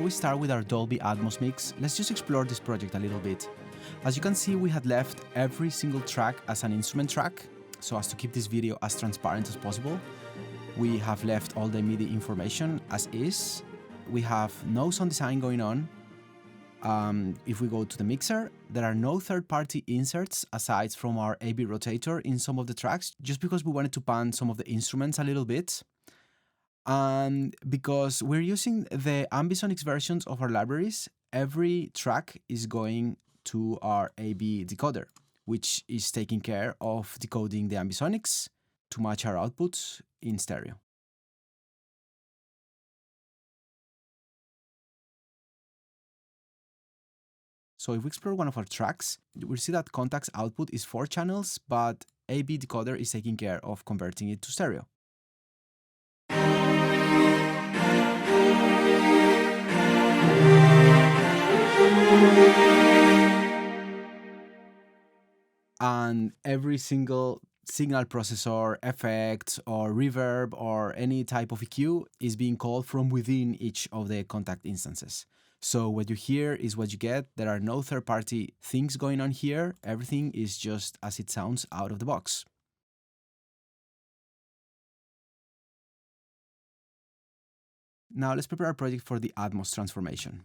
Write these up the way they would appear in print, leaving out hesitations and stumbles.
we start with our Dolby Atmos mix, let's just explore this project a little bit. As you can see, we had left every single track as an instrument track, so as to keep this video as transparent as possible. We have left all the MIDI information as is. We have no sound design going on. If we go to the mixer, there are no third-party inserts aside from our AB rotator in some of the tracks, just because we wanted to pan some of the instruments a little bit. And because we're using the ambisonics versions of our libraries, every track is going to our AB decoder, which is taking care of decoding the ambisonics to match our outputs in stereo. So if we explore one of our tracks, we'll see that Contact's output is 4 channels, but AB decoder is taking care of converting it to stereo. And every single signal processor, effect, or reverb, or any type of EQ is being called from within each of the Contact instances. So what you hear is what you get. There are no third-party things going on here. Everything is just as it sounds out of the box. Now let's prepare our project for the Atmos transformation.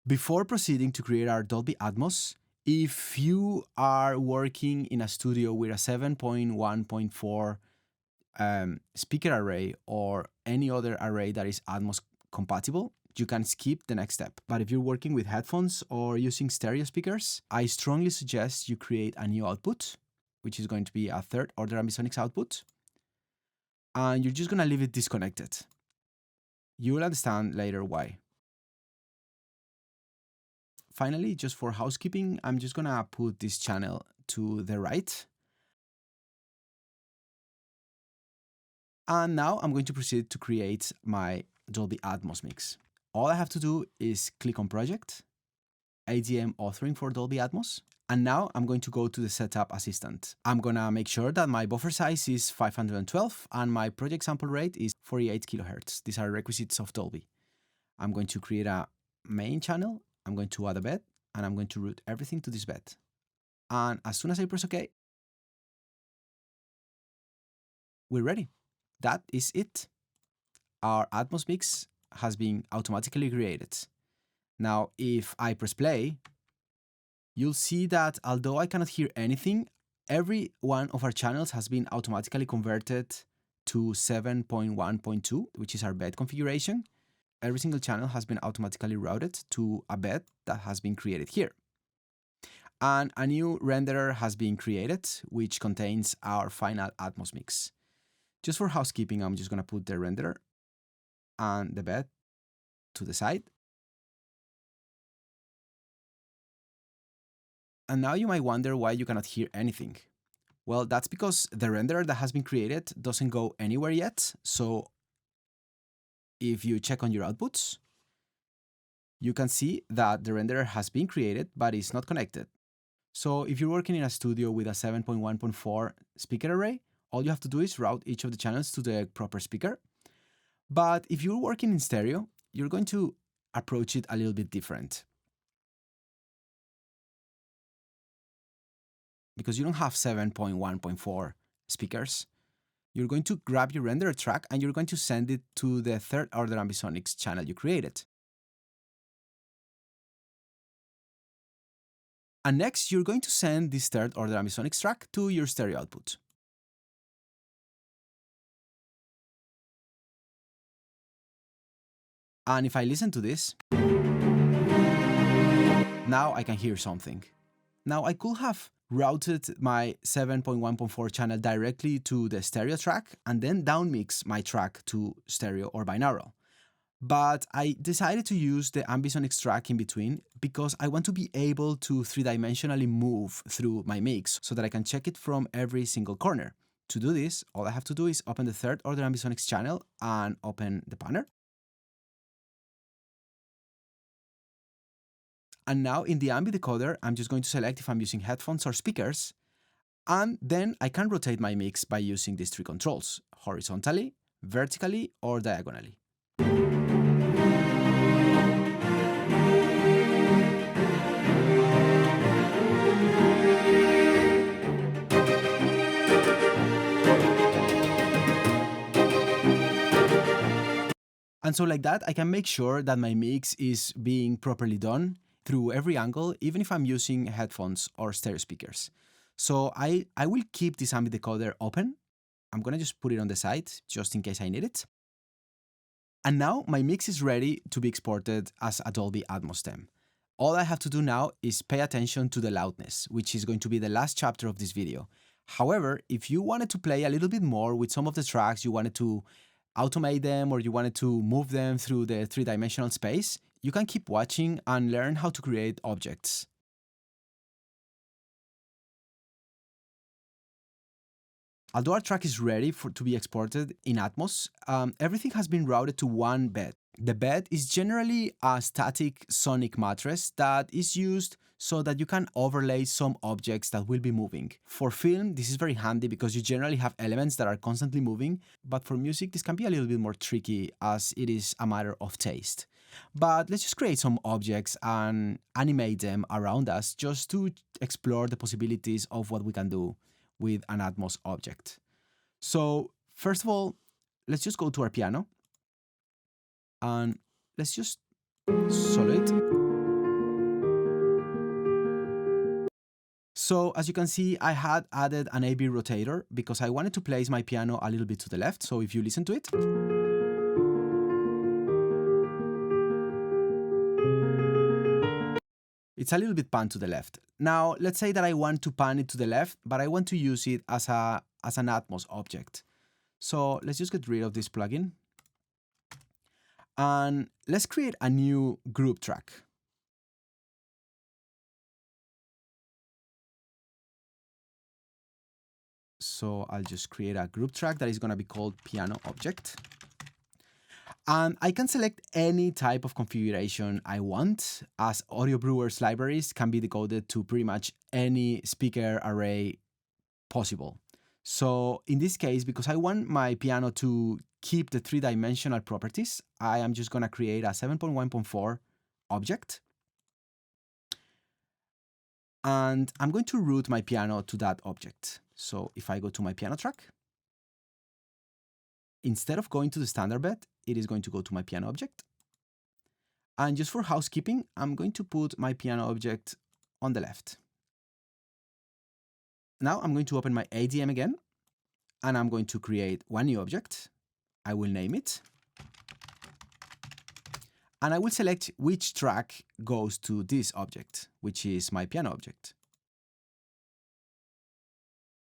Before proceeding to create our Dolby Atmos, if you are working in a studio with a 7.1.4 speaker array or any other array that is Atmos compatible, you can skip the next step. But if you're working with headphones or using stereo speakers, I strongly suggest you create a new output, which is going to be a third-order ambisonics output. And you're just going to leave it disconnected. You will understand later why. Finally, just for housekeeping, I'm just going to put this channel to the right. And now I'm going to proceed to create my Dolby Atmos mix. All I have to do is click on Project, ADM Authoring for Dolby Atmos. And now I'm going to go to the Setup Assistant. I'm going to make sure that my buffer size is 512 and my project sample rate is 48 kilohertz. These are requisites of Dolby. I'm going to create a main channel. I'm going to add a bed, and I'm going to route everything to this bed. And as soon as I press OK, we're ready. That is it. Our Atmos mix has been automatically created. Now, if I press play, you'll see that although I cannot hear anything, every one of our channels has been automatically converted to 7.1.2, which is our bed configuration. Every single channel has been automatically routed to a bed that has been created here. And a new renderer has been created, which contains our final Atmos mix. Just for housekeeping, I'm just going to put the renderer and the bed to the side. And now you might wonder why you cannot hear anything. Well, that's because the renderer that has been created doesn't go anywhere yet. So if you check on your outputs, you can see that the renderer has been created, but it's not connected. So if you're working in a studio with a 7.1.4 speaker array, all you have to do is route each of the channels to the proper speaker. But if you're working in stereo, you're going to approach it a little bit different. Because you don't have 7.1.4 speakers, you're going to grab your renderer track and you're going to send it to the third-order ambisonics channel you created. And next, you're going to send this third-order ambisonics track to your stereo output. And if I listen to this, now I can hear something. Now I could have routed my 7.1.4 channel directly to the stereo track and then downmix my track to stereo or binaural. But I decided to use the ambisonics track in between because I want to be able to three-dimensionally move through my mix so that I can check it from every single corner. To do this, all I have to do is open the third-order ambisonics channel and open the panner. And now in the ambi decoder, I'm just going to select if I'm using headphones or speakers. And then I can rotate my mix by using these 3 controls: horizontally, vertically, or diagonally. And so like that, I can make sure that my mix is being properly done through every angle, even if I'm using headphones or stereo speakers. So I will keep this ambient decoder open. I'm gonna just put it on the side just in case I need it. And now my mix is ready to be exported as a Dolby Atmos stem. All I have to do now is pay attention to the loudness, which is going to be the last chapter of this video. However, if you wanted to play a little bit more with some of the tracks, you wanted to automate them or you wanted to move them through the three-dimensional space, you can keep watching and learn how to create objects. Although our track is ready to be exported in Atmos, everything has been routed to one bed. The bed is generally a static sonic mattress that is used so that you can overlay some objects that will be moving. For film, this is very handy because you generally have elements that are constantly moving, but for music, this can be a little bit more tricky as it is a matter of taste. But let's just create some objects and animate them around us just to explore the possibilities of what we can do with an Atmos object. So first of all, let's just go to our piano and let's just solo it. So as you can see, I had added an A-B rotator because I wanted to place my piano a little bit to the left. So if you listen to it, it's a little bit pan to the left. Now, let's say that I want to pan it to the left, but I want to use it as an Atmos object. So let's just get rid of this plugin. And let's create a new group track. So I'll just create a group track that is going to be called piano object. And I can select any type of configuration I want, as Audio Brewers libraries can be decoded to pretty much any speaker array possible. So in this case, because I want my piano to keep the three-dimensional properties, I am just going to create a 7.1.4 object. And I'm going to route my piano to that object. So if I go to my piano track, instead of going to the standard bed, it is going to go to my piano object. And just for housekeeping, I'm going to put my piano object on the left. Now I'm going to open my ADM again, and I'm going to create one new object. I will name it. And I will select which track goes to this object, which is my piano object.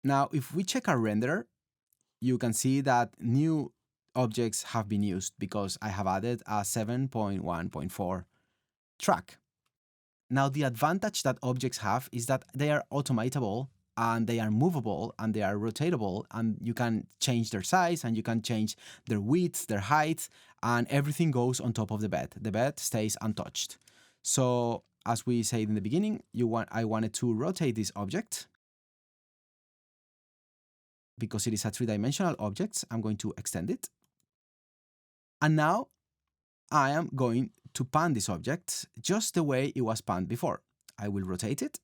Now, if we check our renderer, you can see that new objects have been used because I have added a 7.1.4 track. Now, the advantage that objects have is that they are automatable and they are movable and they are rotatable, and you can change their size and you can change their width, their height, and everything goes on top of the bed. The bed stays untouched. So as we said in the beginning, I wanted to rotate this object. Because it is a three-dimensional object, I'm going to extend it. And now I am going to pan this object just the way it was panned before. I will rotate it.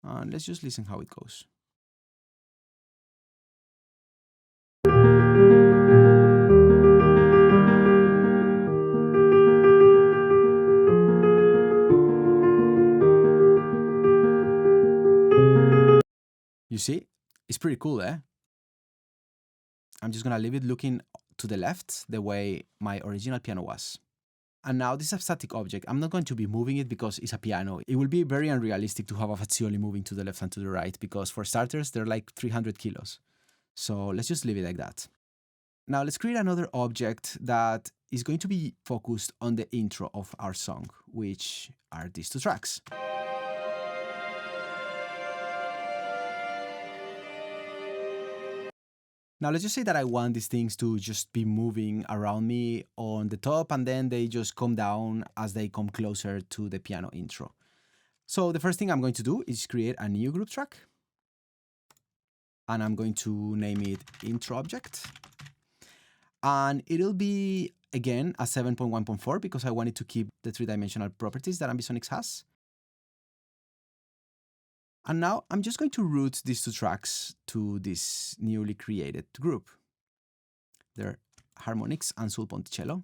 And let's just listen how it goes. You see, it's pretty cool, eh? I'm just gonna leave it looking to the left the way my original piano was. And now this is a static object. I'm not going to be moving it because it's a piano. It will be very unrealistic to have a Fazioli moving to the left and to the right because for starters, they're like 300 kilos. So let's just leave it like that. Now let's create another object that is going to be focused on the intro of our song, which are these two tracks. Now let's just say that I want these things to just be moving around me on the top, and then they just come down as they come closer to the piano intro. So the first thing I'm going to do is create a new group track. And I'm going to name it intro object. And it'll be, again, a 7.1.4 because I wanted to keep the three-dimensional properties that Ambisonics has. And now I'm just going to route these two tracks to this newly created group. They're harmonics and sul ponticello.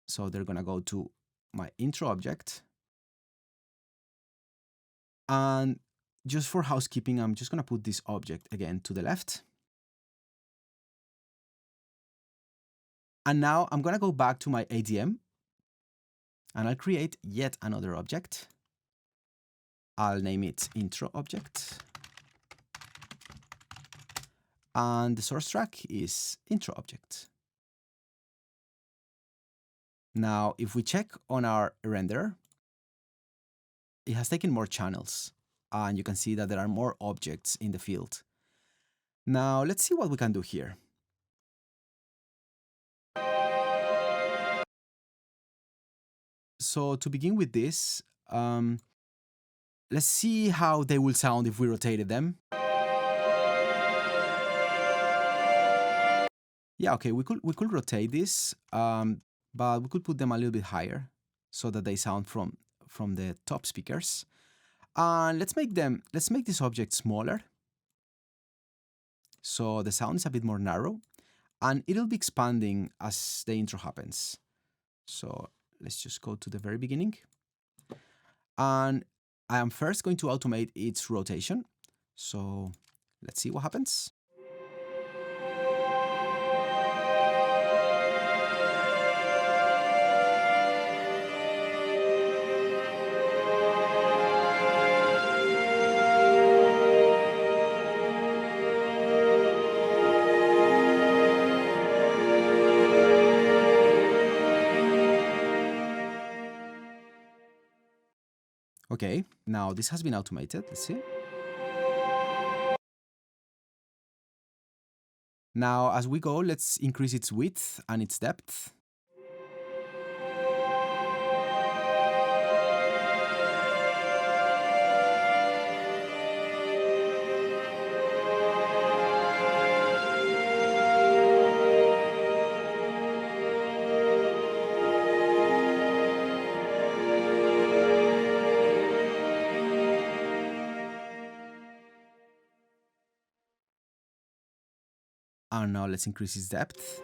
So they're gonna go to my intro object. And just for housekeeping, I'm just gonna put this object again to the left. And now I'm gonna go back to my ADM and I'll create yet another object. I'll name it intro object. And the source track is intro object. Now, if we check on our renderer, it has taken more channels, and you can see that there are more objects in the field. Now, let's see what we can do here. So to begin with this, let's see how they will sound if we rotated them. Yeah, okay, we could rotate this, but we could put them a little bit higher so that they sound from the top speakers. And let's make this object smaller, so the sound is a bit more narrow, and it'll be expanding as the intro happens. So let's just go to the very beginning, and I am first going to automate its rotation. So let's see what happens. Okay, now this has been automated. Let's see. Now, as we go, let's increase its width and its depth. And now let's increase its depth.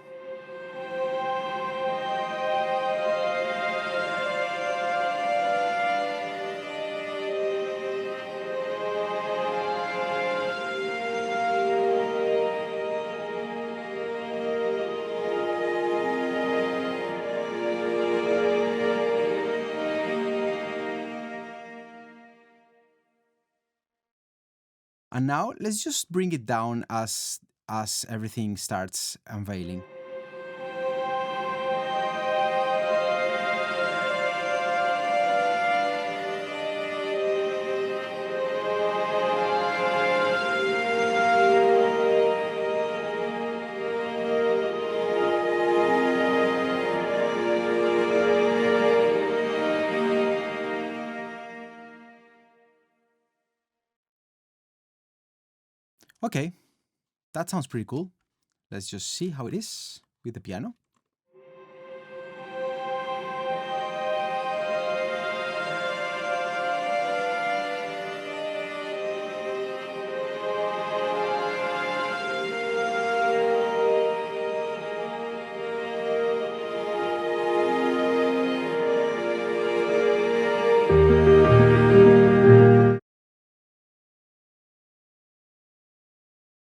And now let's just bring it down as everything starts unveiling. Okay, that sounds pretty cool. Let's just see how it is with the piano.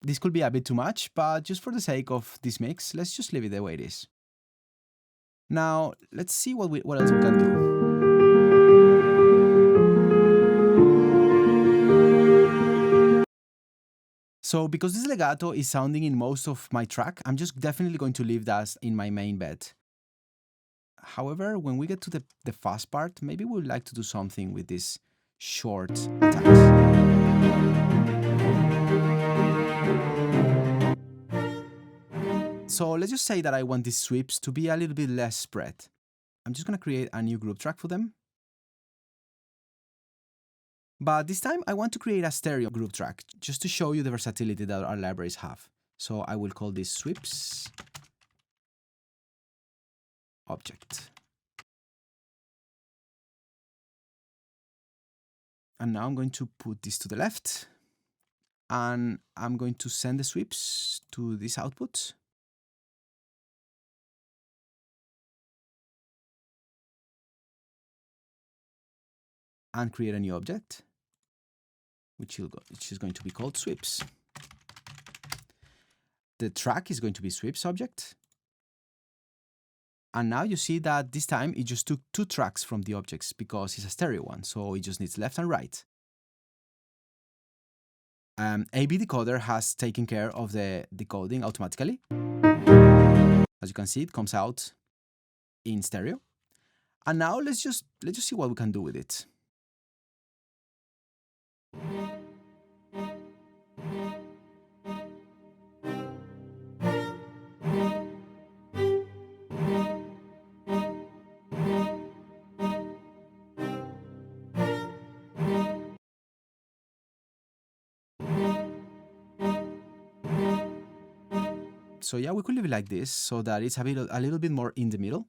This could be a bit too much, but just for the sake of this mix, let's just leave it the way it is. Now, let's see what else we can do. So because this legato is sounding in most of my track, I'm just definitely going to leave that in my main bed. However, when we get to the fast part, maybe we would like to do something with these short attacks. So let's just say that I want these sweeps to be a little bit less spread. I'm just going to create a new group track for them. But this time I want to create a stereo group track just to show you the versatility that our libraries have. So I will call this sweeps object. And now I'm going to put this to the left, and I'm going to send the sweeps to this output. And create a new object, which is going to be called sweeps. The track is going to be sweeps object. And now you see that this time it just took 2 tracks from the objects because it's a stereo one, so it just needs left and right. AB decoder has taken care of the decoding automatically. As you can see, it comes out in stereo. And now let's just see what we can do with it. So yeah, we could leave it like this so that it's a little bit more in the middle.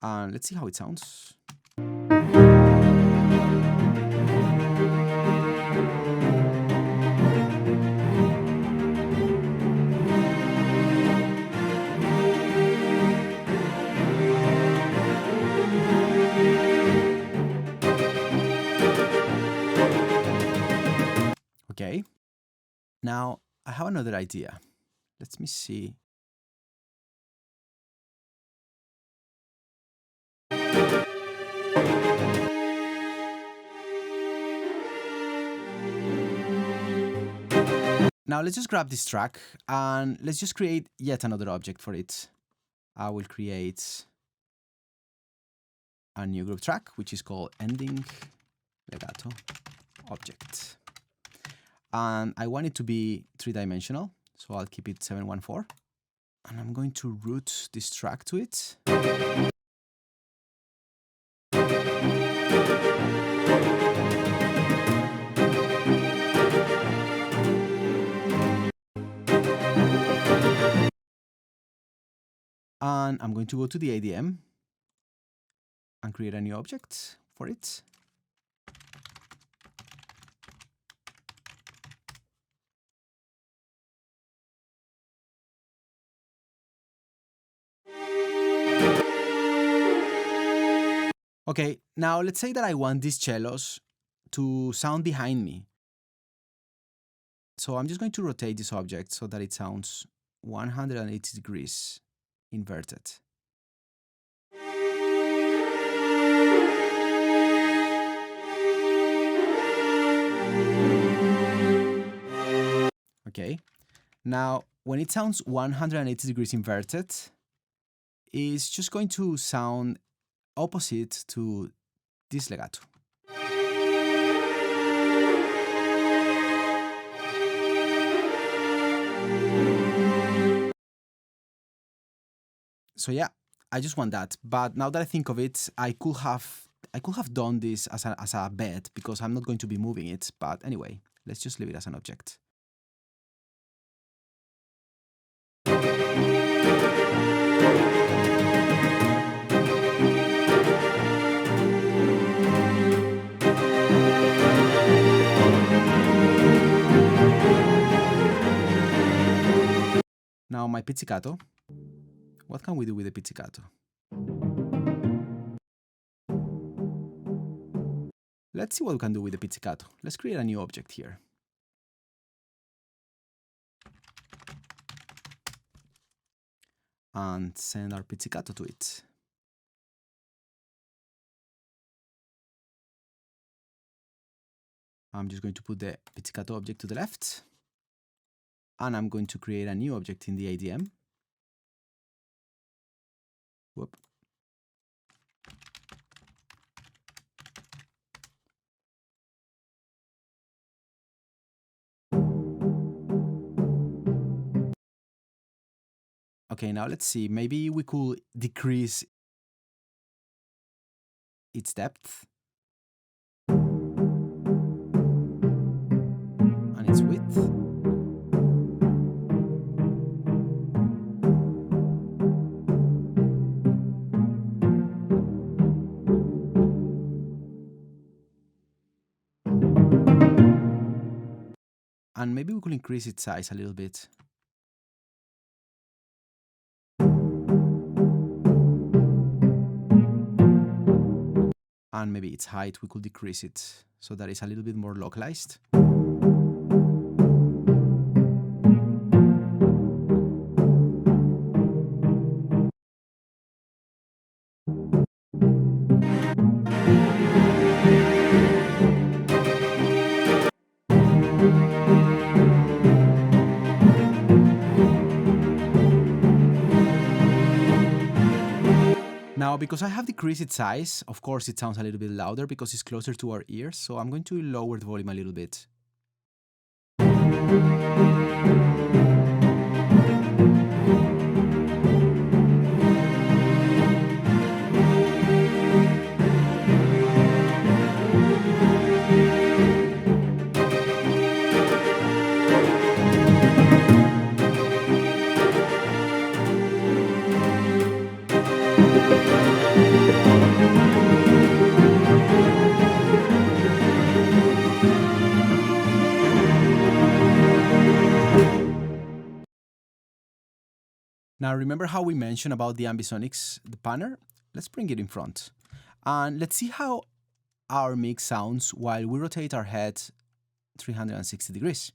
And let's see how it sounds. Okay. Now I have another idea. Let me see. Now let's just grab this track and let's just create yet another object for it. I will create a new group track, which is called ending legato object. And I want it to be 3-dimensional, so I'll keep it 714. And I'm going to route this track to it. And I'm going to go to the ADM and create a new object for it. Okay, now let's say that I want these cellos to sound behind me. So I'm just going to rotate this object so that it sounds 180 degrees inverted. Okay, now when it sounds 180 degrees inverted, it's just going to sound opposite to this legato. So yeah, I just want that. But now that I think of it, I could have done this as a bed because I'm not going to be moving it. But anyway, let's just leave it as an object. Now my pizzicato. What can we do with the pizzicato? Let's see what we can do with the pizzicato. Let's create a new object here. And send our pizzicato to it. I'm just going to put the pizzicato object to the left. And I'm going to create a new object in the ADM. Whoop. Okay, now let's see. Maybe we could decrease its depth and its width. And maybe we could increase its size a little bit. And maybe its height, we could decrease it so that it's a little bit more localized. Now, because I have decreased its size, of course it sounds a little bit louder because it's closer to our ears, so I'm going to lower the volume a little bit. Now, remember how we mentioned about the ambisonics, the panner? Let's bring it in front. And let's see how our mix sounds while we rotate our head 360 degrees.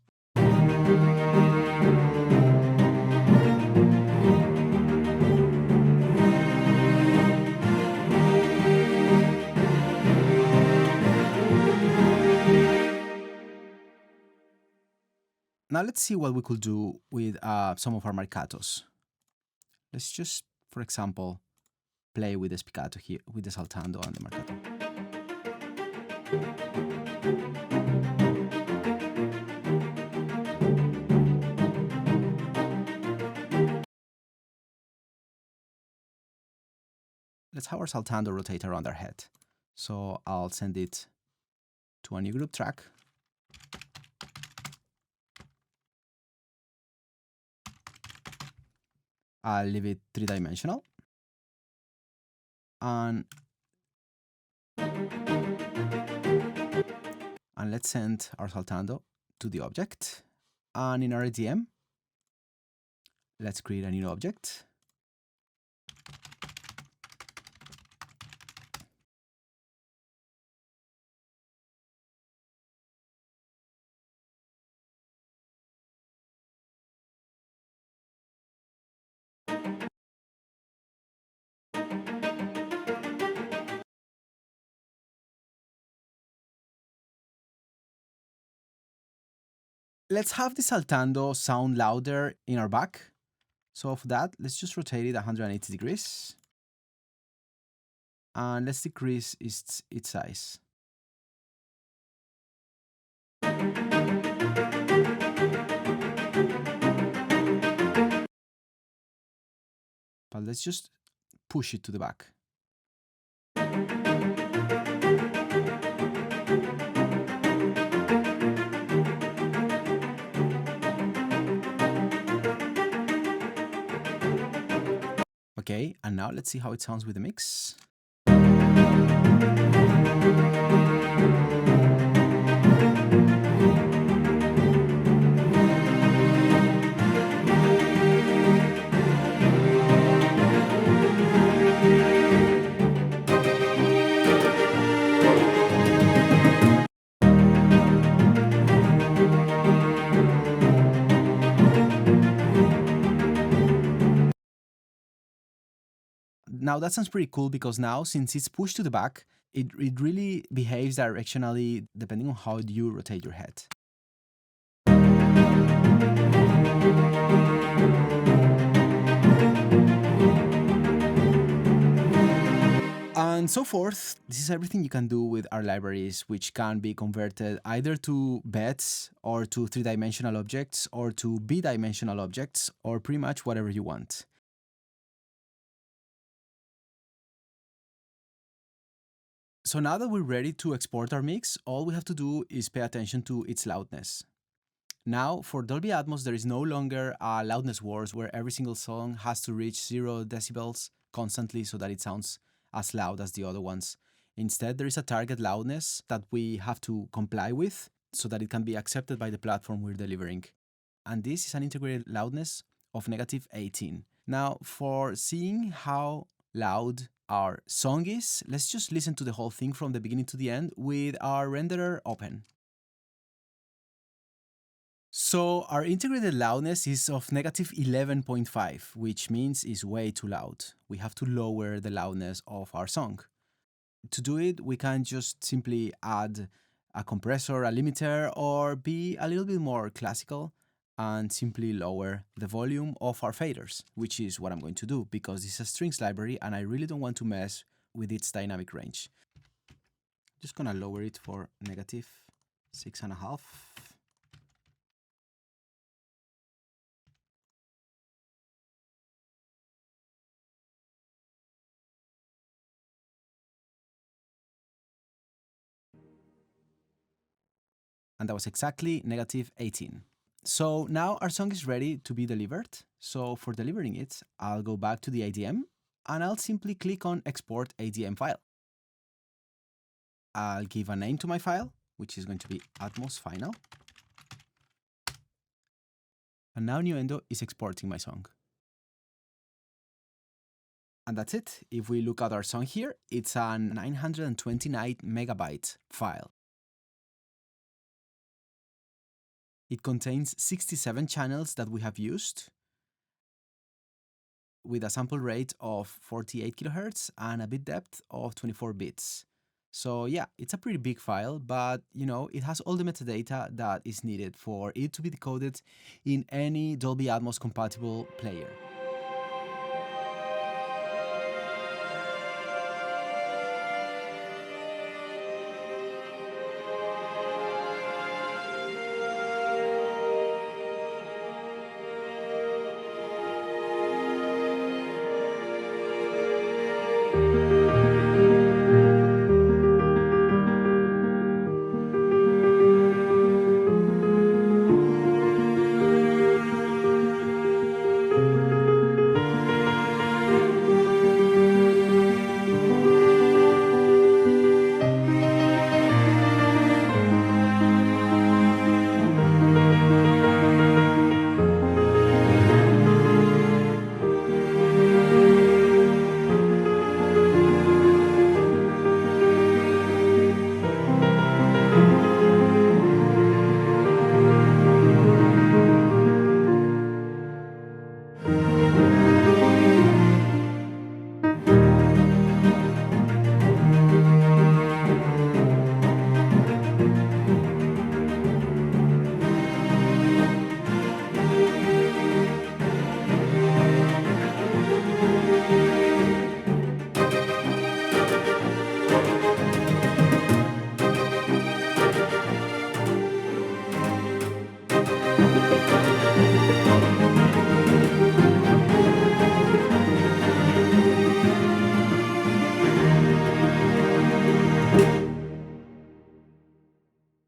Now let's see what we could do with some of our marcatos. Let's just, for example, play with the spiccato here, with the saltando and the marcato. Let's have our saltando rotate around our head. So I'll send it to a new group track. I'll leave it three-dimensional. And let's send our saltando to the object. And in our ADM, let's create a new object. Let's have the saltando sound louder in our back. So for that, let's just rotate it 180 degrees. And let's decrease its size. But let's just push it to the back. Okay, and now let's see how it sounds with the mix. Now that sounds pretty cool because now, since it's pushed to the back, it really behaves directionally depending on how you rotate your head. And so forth. This is everything you can do with our libraries, which can be converted either to beds or to three-dimensional objects or to b-dimensional objects or pretty much whatever you want. So now that we're ready to export our mix, all we have to do is pay attention to its loudness. Now, for Dolby Atmos, there is no longer a loudness wars where every single song has to reach 0 decibels constantly so that it sounds as loud as the other ones. Instead, there is a target loudness that we have to comply with so that it can be accepted by the platform we're delivering. And this is an integrated loudness of -18. Now, for seeing how loud our song is, let's just listen to the whole thing from the beginning to the end with our renderer open. So our integrated loudness is of -11.5, which means it's way too loud. We have to lower the loudness of our song. To do it, we can just simply add a compressor, a limiter, or be a little bit more classical and simply lower the volume of our faders, which is what I'm going to do because this is a strings library and I really don't want to mess with its dynamic range. Just gonna lower it for -6.5. And that was exactly -18. So now our song is ready to be delivered. So for delivering it, I'll go back to the ADM and I'll simply click on Export ADM file. I'll give a name to my file, which is going to be Atmos Final. And now Nuendo is exporting my song. And that's it. If we look at our song here, it's a 929 megabyte file. It contains 67 channels that we have used with a sample rate of 48 kilohertz and a bit depth of 24 bits. So yeah, it's a pretty big file, but it has all the metadata that is needed for it to be decoded in any Dolby Atmos compatible player.